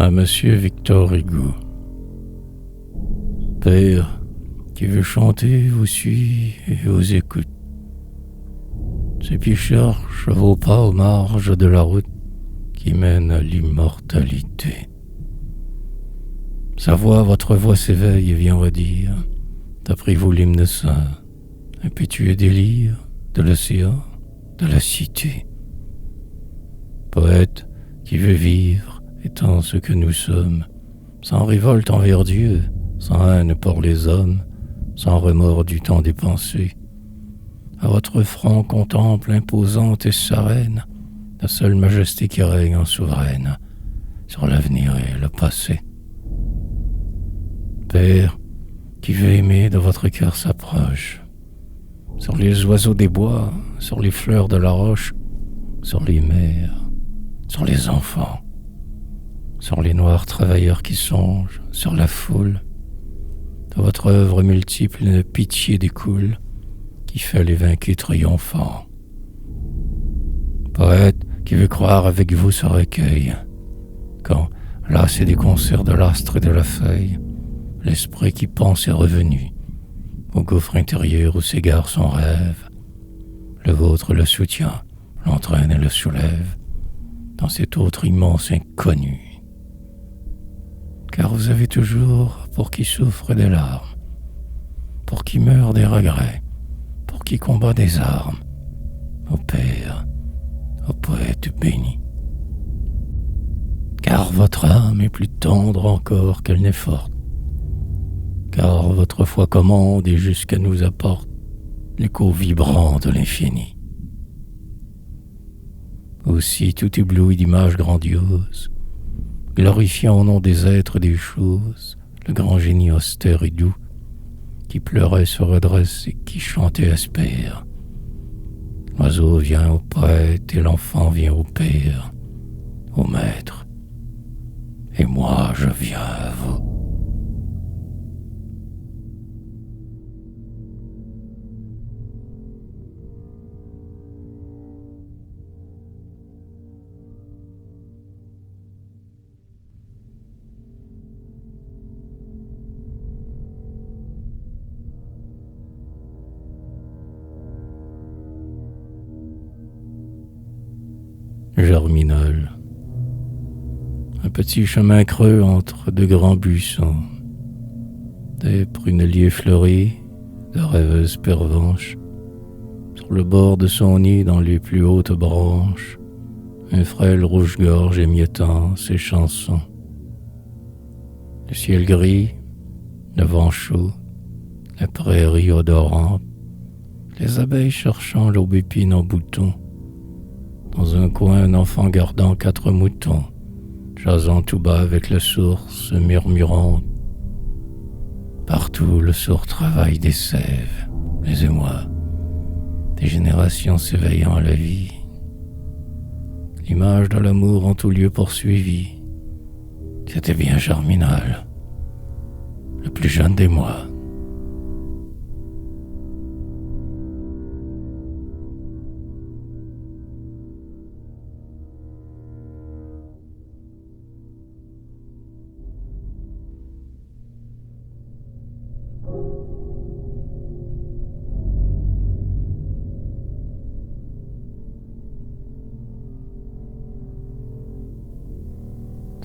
à Monsieur Victor Hugo. Père qui veut chanter vous suit et vous écoute. Ses pieds cherchent vos pas aux marges de la route qui mène à l'immortalité. Votre voix s'éveille et vient redire, d'après vous l'hymne saint, impétueux délire de l'océan, de la cité. Poète qui veut vivre étant ce que nous sommes, sans révolte envers Dieu, sans haine pour les hommes, sans remords du temps dépensé. À votre front contemple imposante et sereine la seule majesté qui règne en souveraine sur l'avenir et le passé. Père, qui veut aimer de votre cœur s'approche, sur les oiseaux des bois, sur les fleurs de la roche, sur les mers, sur les enfants, sur les noirs travailleurs qui songent, sur la foule. De votre œuvre multiple une pitié découle qui fait les vaincus triomphants. Poète qui veut croire avec vous ce recueil, quand, lassé des concerts de l'astre et de la feuille, l'esprit qui pense est revenu au gouffre intérieur où s'égare son rêve. Le vôtre le soutient, l'entraîne et le soulève dans cet autre immense inconnu. Car vous avez toujours pour qui souffre des larmes, pour qui meurt des regrets, pour qui combat des armes, ô Père, ô poète béni. Car votre âme est plus tendre encore qu'elle n'est forte, car votre foi commande et jusqu'à nous apporte l'écho vibrant de l'infini. Aussi tout ébloui d'images grandioses, glorifiant au nom des êtres et des choses, le grand génie austère et doux, qui pleurait se redresse et qui chantait espère. L'oiseau vient au poète et l'enfant vient au père, au maître, et moi je viens à vous. Germinal. Un petit chemin creux entre de grands buissons, des prunelliers fleuris, de rêveuses pervenches. Sur le bord de son nid, dans les plus hautes branches, un frêle rouge-gorge émiettant ses chansons. Le ciel gris, le vent chaud, la prairie odorante, les abeilles cherchant l'aubépine en bouton. Dans un coin, un enfant gardant 4 moutons, jasant tout bas avec la source, murmurant. Partout, le sourd travail des sèves, les émois, des générations s'éveillant à la vie. L'image de l'amour en tout lieu poursuivi, c'était bien Germinal, le plus jeune des mois.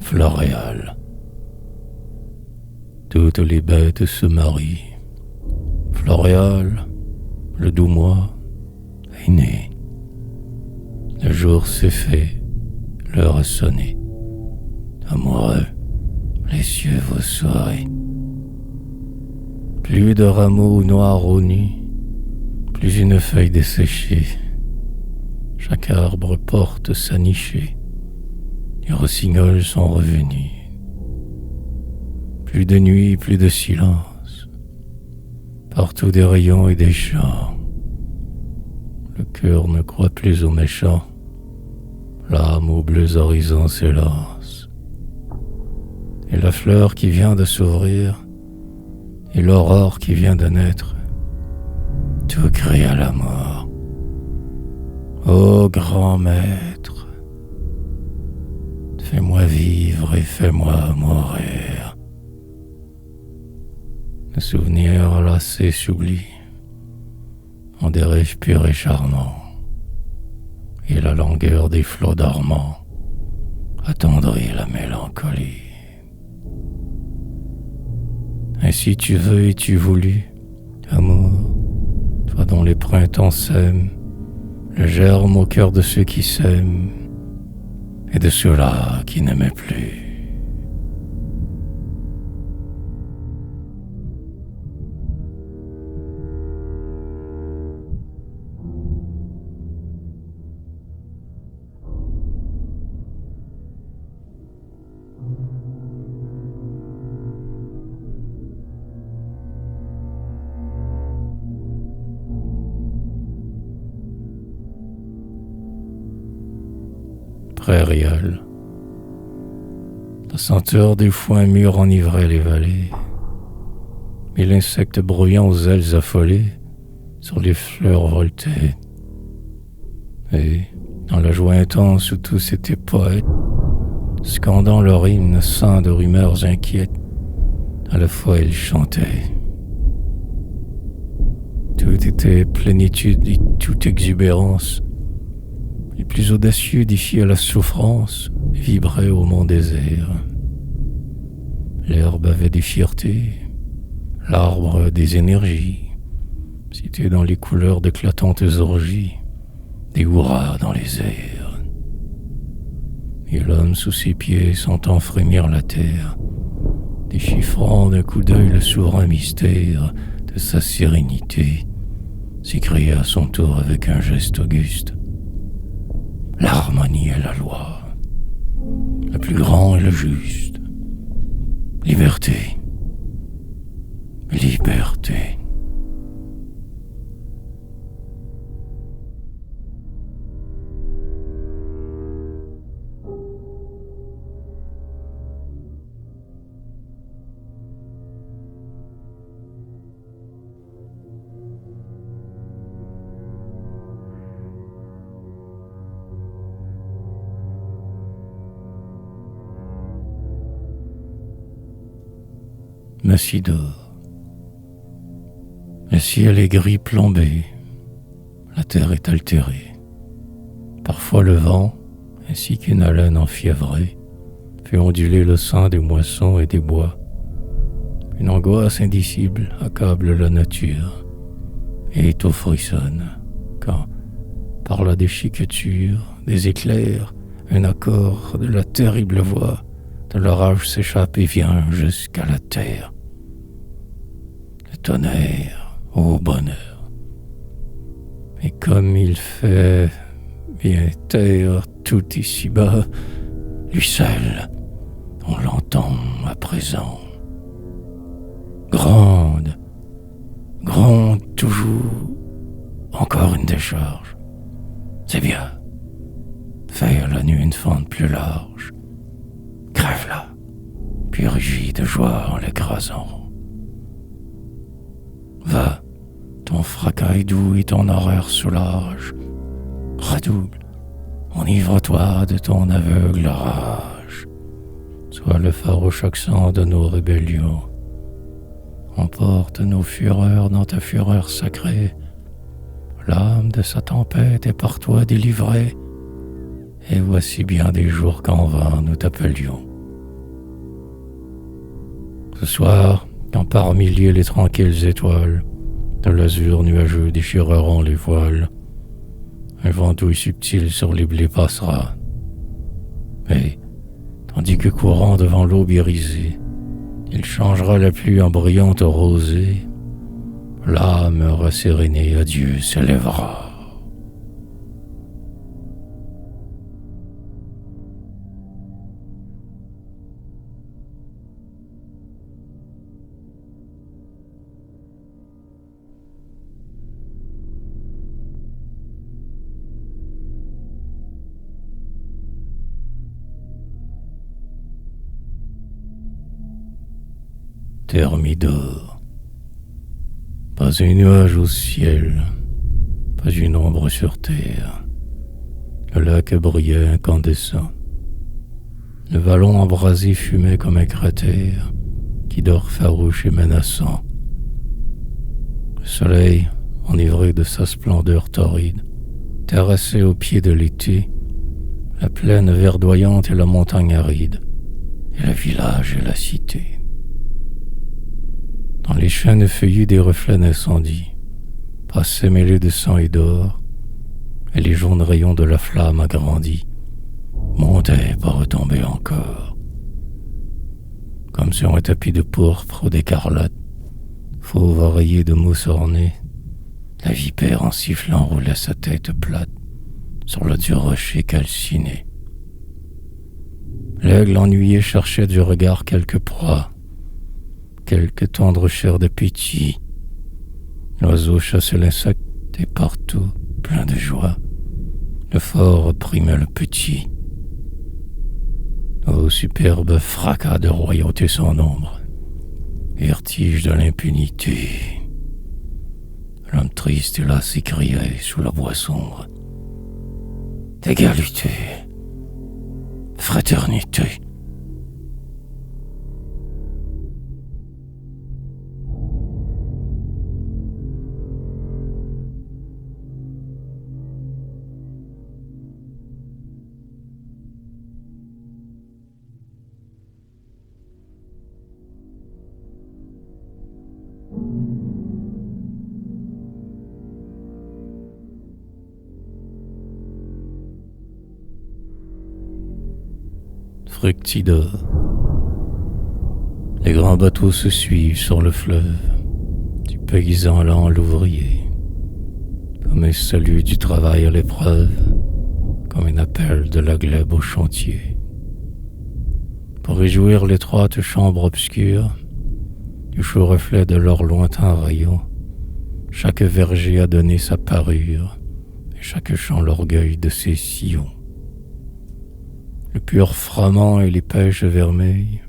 Floréal. Toutes les bêtes se marient. Floréal, le doux mois, est né. Le jour s'est fait, l'heure a sonné. Amoureux, les cieux vous sourient. Plus de rameaux noirs au nid, plus une feuille desséchée. Chaque arbre porte sa nichée. Les rossignols sont revenus. Plus de nuit, plus de silence. Partout des rayons et des chants. Le cœur ne croit plus aux méchants. L'âme aux bleus horizons s'élance. Et la fleur qui vient de s'ouvrir, et l'aurore qui vient de naître, tout crie à la mort. Ô grand maître, Fais-moi vivre et fais-moi mourir. Le souvenir lassé s'oublie en des rêves purs et charmants, et la langueur des flots dormants attendrit la mélancolie. Et si tu veux et tu voulus, amour, toi dont les printemps sèment le germe au cœur de ceux qui s'aiment et de ceux-là qui n'aimaient plus. Prairial. La senteur des foins mûrs enivrait les vallées, mais l'insecte bruyant aux ailes affolées sur les fleurs voletaient. Et, dans la joie intense où tous étaient poètes, scandant leur hymne ceint de rumeurs inquiètes, à la fois ils chantaient. Tout était plénitude et toute exubérance. Les plus audacieux défiaient la souffrance, vibraient au mont désert. L'herbe avait des fiertés, l'arbre des énergies. C'était dans les couleurs d'éclatantes orgies, des hurrahs dans les airs. Et l'homme sous ses pieds sentant frémir la terre, déchiffrant d'un coup d'œil le souverain mystère de sa sérénité, s'écria à son tour avec un geste auguste: l'harmonie est la loi, le plus grand est le juste. Liberté, liberté. Messidor. Le ciel est gris plombé, la terre est altérée. Parfois le vent, ainsi qu'une haleine enfiévrée, fait onduler le sein des moissons et des bois. Une angoisse indicible accable la nature, et tout frissonne, quand, par la déchiqueture des éclairs, un accord de la terrible voix de l'orage s'échappe et vient jusqu'à la terre. Le tonnerre, ô bonheur. Et comme il fait bien taire tout ici-bas, lui seul, on l'entend à présent. Gronde, gronde toujours, encore une décharge. C'est bien, fais à la nuit une fente plus large. Crève-la, puis rugis de joie en l'écrasant. Va, ton fracas est doux et ton horreur soulage. Redouble, enivre-toi de ton aveugle rage. Sois le farouche accent de nos rébellions. Emporte nos fureurs dans ta fureur sacrée. L'âme de sa tempête est par toi délivrée. Et voici bien des jours qu'en vain nous t'appelions. Ce soir, quand par milliers les tranquilles étoiles de l'azur nuageux déchireront les voiles, un vent doux et subtil sur les blés passera. Et, tandis que courant devant l'aube irisée, il changera la pluie en brillante rosée, l'âme rassérénée à Dieu s'élèvera. Thermidor. Pas un nuage au ciel, pas une ombre sur terre. Le lac brillait incandescent. Le vallon embrasé fumait comme un cratère qui dort farouche et menaçant. Le soleil, enivré de sa splendeur torride, terrassait au pied de l'été la plaine verdoyante et la montagne aride, et le village et la cité. Dans les chênes feuillus des reflets d'incendie, passaient mêlés de sang et d'or, et les jaunes rayons de la flamme agrandis montaient pour retomber encore. Comme sur un tapis de pourpre ou d'écarlate, fauve oreiller de mousse ornée, la vipère en sifflant roulait sa tête plate sur le dur rocher calciné. L'aigle ennuyé cherchait du regard quelque proie, quelque tendre chair d'appétit. L'oiseau chassait l'insecte et partout, plein de joie, le fort opprimait le petit. Ô superbe fracas de royauté sans nombre, vertige de l'impunité. L'homme triste et là s'écriait sous la bois sombre. Égalité, fraternité. Fructida. Les grands bateaux se suivent sur le fleuve, du paysan lent à l'ouvrier, comme un salut du travail à l'épreuve, comme un appel de la glèbe au chantier. Pour réjouir l'étroite chambre obscure, du chaud reflet de leurs lointains rayons, chaque verger a donné sa parure, et chaque champ l'orgueil de ses sillons. Le pur froment et les pêches vermeilles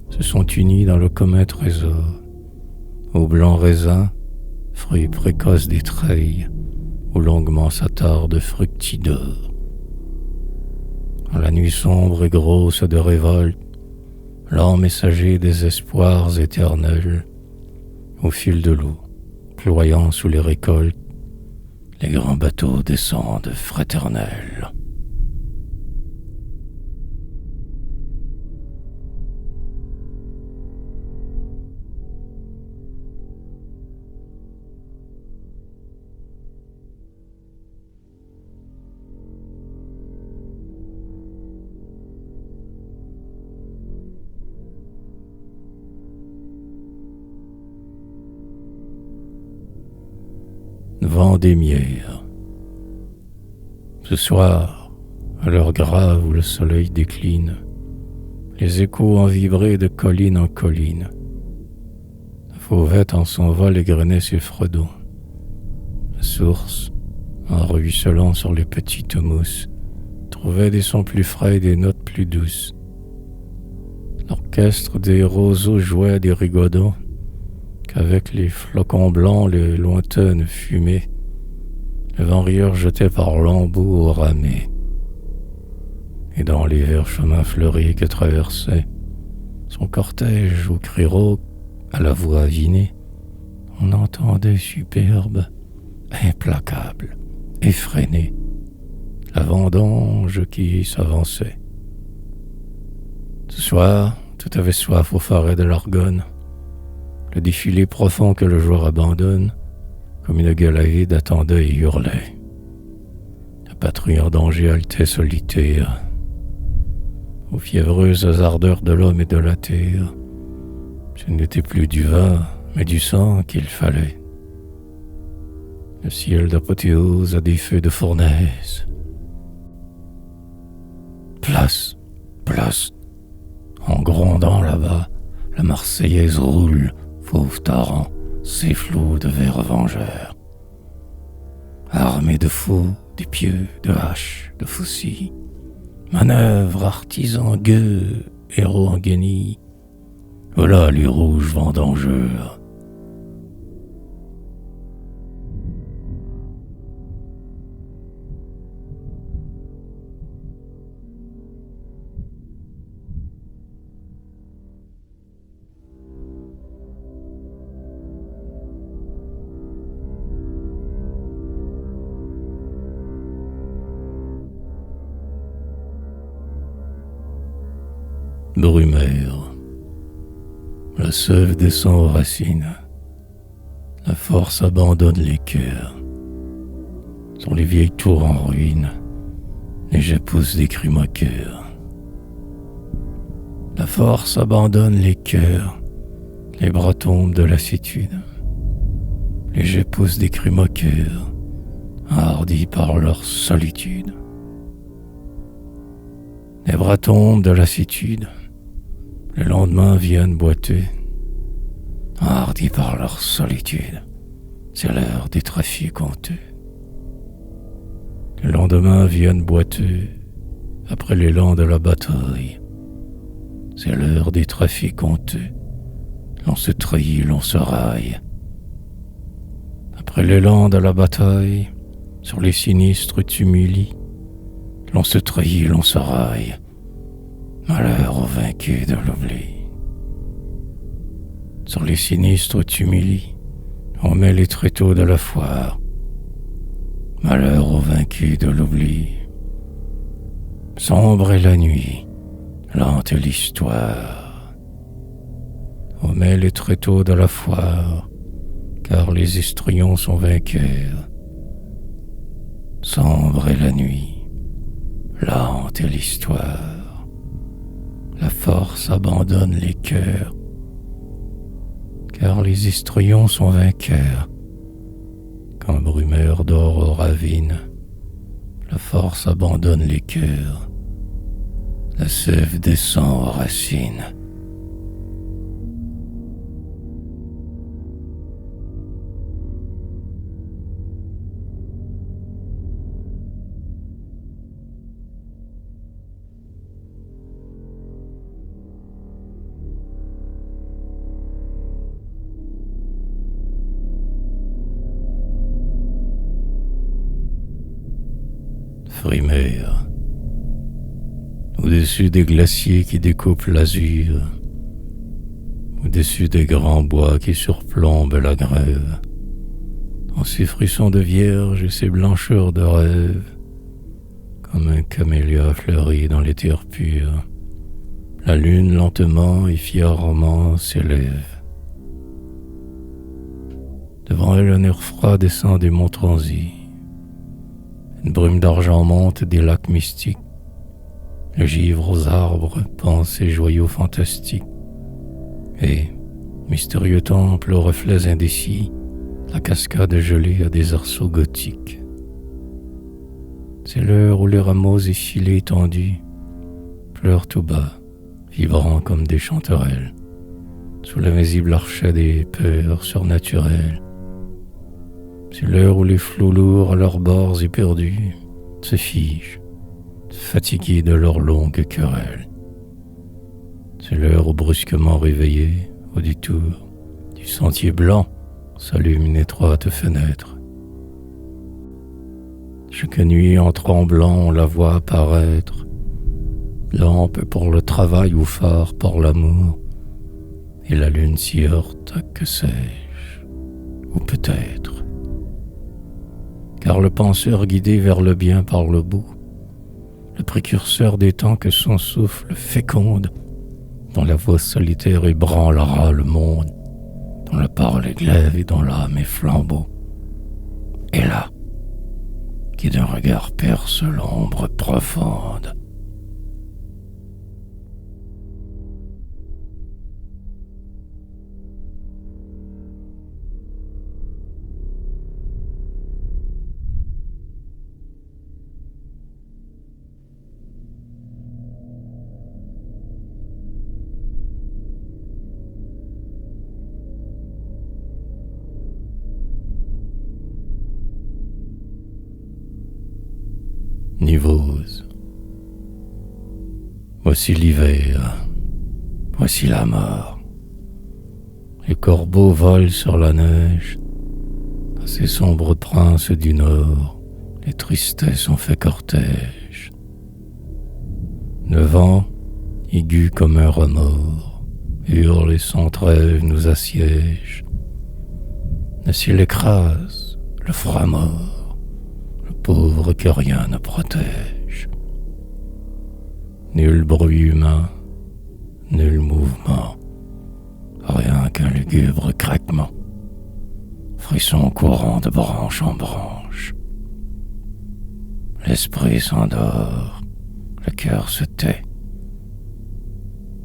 se sont unis dans le commun trésor, au blanc raisin, fruit précoce des treilles, où longuement s'attarde Fructidor. Dans la nuit sombre et grosse de révolte, lent messager des espoirs éternels, au fil de l'eau, ployant sous les récoltes, les grands bateaux descendent fraternels. Vendémiaire. Ce soir, à l'heure grave où le soleil décline, les échos ont vibré de colline en colline. La fauvette en son vol égrenait ses fredons. La source, en ruisselant sur les petites mousses, trouvait des sons plus frais et des notes plus douces. L'orchestre des roseaux jouait des rigodons qu'avec les flocons blancs, les lointaines fumées, le vent rieur jetait par lambeaux au ramé. Et dans les verts chemins fleuris que traversait son cortège aux cris rauques, à la voix avinée, on entendait superbe, implacable, effrénée, la vendange qui s'avançait. Ce soir, tout avait soif au forêt de l'Argonne, le défilé profond que le jour abandonne, comme une gueule avide attendait et hurlait. La patrouille en danger haletait solitaire, aux fiévreuses ardeurs de l'homme et de la terre. Ce n'était plus du vin, mais du sang qu'il fallait. Le ciel d'apothéose a des feux de fournaise. Place, place, en grondant là-bas, la Marseillaise roule, fauve torrent, ses flots de vers vengeurs. Armés de faux, d'épieux, de haches, de faucilles, manœuvre, artisan gueux, héros en guenilles, voilà les rouges vendangeurs. Brumaire. La sève descend aux racines. La force abandonne les cœurs. Sur les vieilles tours en ruine, les jets poussent des cris moqueurs. La force abandonne les cœurs. Les bras tombent de lassitude. Les jets poussent des cris moqueurs, hardis par leur solitude. Les bras tombent de lassitude. Le lendemain viennent boiter, hardis par leur solitude. C'est l'heure des trafics honteux. Le lendemain viennent boiter, après l'élan de la bataille. C'est l'heure des trafics honteux. L'on se trahit, l'on se raille. Après l'élan de la bataille, sur les sinistres tumuli, l'on se trahit, l'on se raille. Malheur aux vaincus de l'oubli. Sur les sinistres tumuli, on met les tréteaux de la foire. Malheur aux vaincus de l'oubli. Sombre est la nuit, lente est l'histoire. On met les tréteaux de la foire, car les histrions sont vainqueurs. Sombre est la nuit, lente est l'histoire. La force abandonne les cœurs, car les histrions sont vainqueurs. Quand Brumaire dort aux ravines, la force abandonne les cœurs. La sève descend aux racines. Frimaire. Au-dessus des glaciers qui découpent l'azur, au-dessus des grands bois qui surplombent la grève, dans ces frissons de vierge et ces blancheurs de rêve, comme un camélia fleuri dans les terres pures, la lune lentement et fièrement s'élève. Devant elle, un air froid descend des monts transis. Une brume d'argent monte des lacs mystiques. Le givre aux arbres pend ses joyaux fantastiques. Et, mystérieux temple aux reflets indécis, la cascade gelée a des arceaux gothiques. C'est l'heure où les rameaux effilés tendus pleurent tout bas, vibrants comme des chanterelles, sous l'invisible archet des peurs surnaturelles. C'est l'heure où les flots lourds à leurs bords éperdus se figent, fatigués de leurs longues querelles. C'est l'heure où brusquement réveillée, au détour du sentier blanc, s'allume une étroite fenêtre. Chaque nuit en tremblant on la voit apparaître, lampe pour le travail ou phare pour l'amour, et la lune s'y heurte, que sais-je, ou peut-être. Car le penseur guidé vers le bien par le beau, le précurseur des temps que son souffle féconde, dont la voix solitaire ébranlera le monde, dont la parole est glaive et dont l'âme est flambeau, est là, qui d'un regard perce l'ombre profonde. Nivose. Voici l'hiver, voici la mort. Les corbeaux volent sur la neige, à ces sombres princes du nord, les tristesses ont fait cortège. Le vent, aigu comme un remords, hurle et sans trêve nous assiège. Le ciel écrase, le froid mort, pauvre que rien ne protège. Nul bruit humain, nul mouvement, rien qu'un lugubre craquement, frisson courant de branche en branche. L'esprit s'endort, le cœur se tait.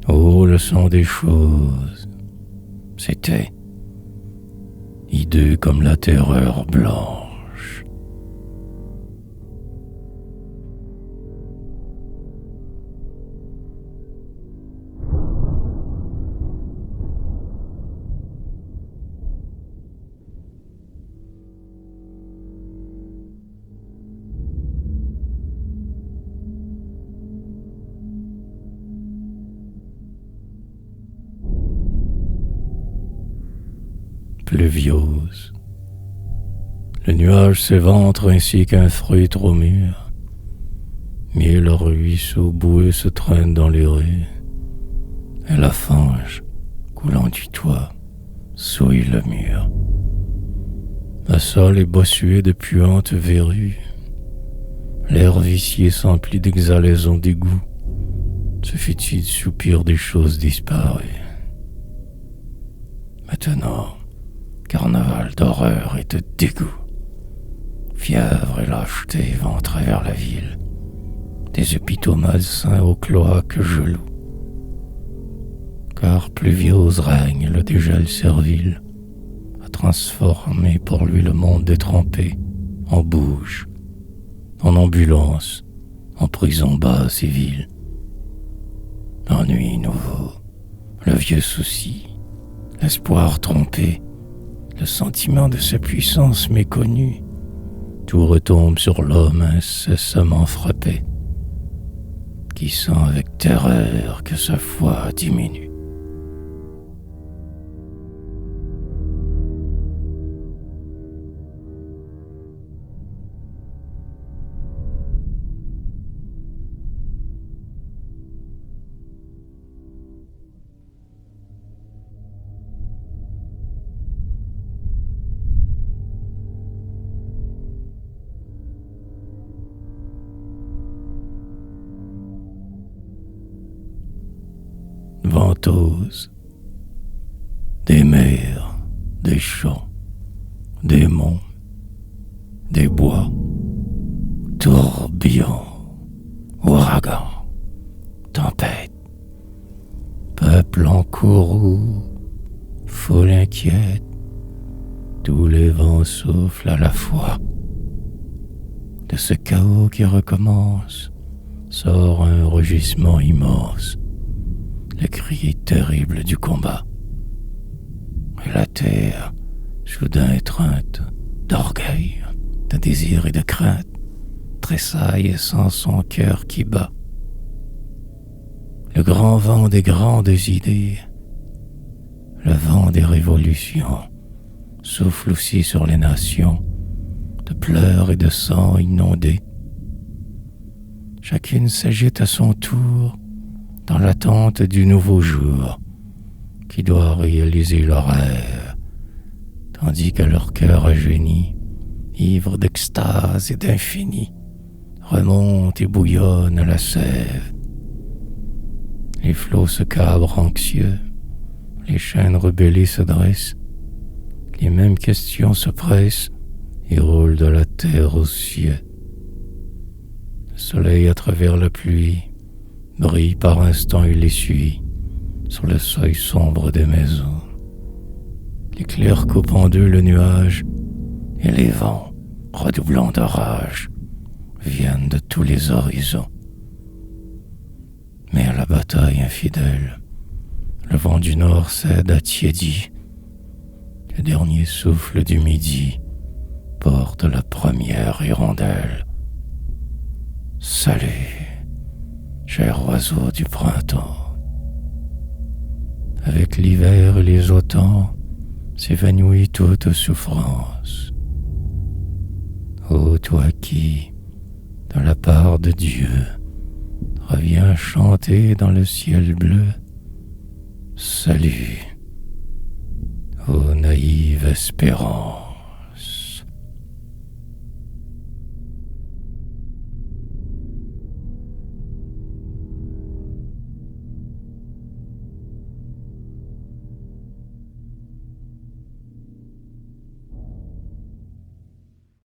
Oh, le son des choses, c'était hideux comme la terreur blanche. Pluviose. Le nuage s'éventre ainsi qu'un fruit trop mûr. Mille ruisseaux boueux se traînent dans les rues, et la fange, coulant du toit, souille le mur. Le sol est bossué de puantes verrues. L'air vicié s'emplit d'exhalaisons d'égout, ce fétide soupir des choses disparues. Maintenant, carnaval d'horreur et de dégoût. Fièvre et lâcheté vont à travers la ville, des hôpitaux malsains aux cloaques gelous. Car Pluviose règne le dégel servile, a transformé pour lui le monde détrempé en bouge, en ambulance, en prison basse et ville. L'ennui nouveau, le vieux souci, l'espoir trompé, le sentiment de sa puissance méconnue, tout retombe sur l'homme incessamment frappé, qui sent avec terreur que sa foi diminue. Ventose, des mers, des champs, des monts, des bois, tourbillon, ouragan, tempête, peuple en courroux, foule inquiète, tous les vents soufflent à la fois. De ce chaos qui recommence sort un rugissement immense, le cri terrible du combat. Et la terre, soudain étreinte d'orgueil, de désir et de crainte, tressaille et sent son cœur qui bat. Le grand vent des grandes idées, le vent des révolutions, souffle aussi sur les nations, de pleurs et de sang inondés. Chacune s'agite à son tour, dans l'attente du nouveau jour qui doit réaliser leur rêve, tandis que leur cœur rajeuni, ivre d'extase et d'infini, remonte et bouillonne à la sève. Les flots se cabrent anxieux, les chaînes rebellées se dressent, les mêmes questions se pressent et roulent de la terre aux cieux. Le soleil à travers la pluie brille par instants et les suit sur le seuil sombre des maisons. L'éclair coupe en deux le nuage et les vents, redoublant de rage, viennent de tous les horizons. Mais à la bataille infidèle, le vent du nord cède à tiédi. Le dernier souffle du midi porte la première hirondelle. Salut, cher oiseau du printemps. Avec l'hiver et les automnes s'évanouit toute souffrance. Ô toi qui, de la part de Dieu, reviens chanter dans le ciel bleu, salut, ô naïve espérance.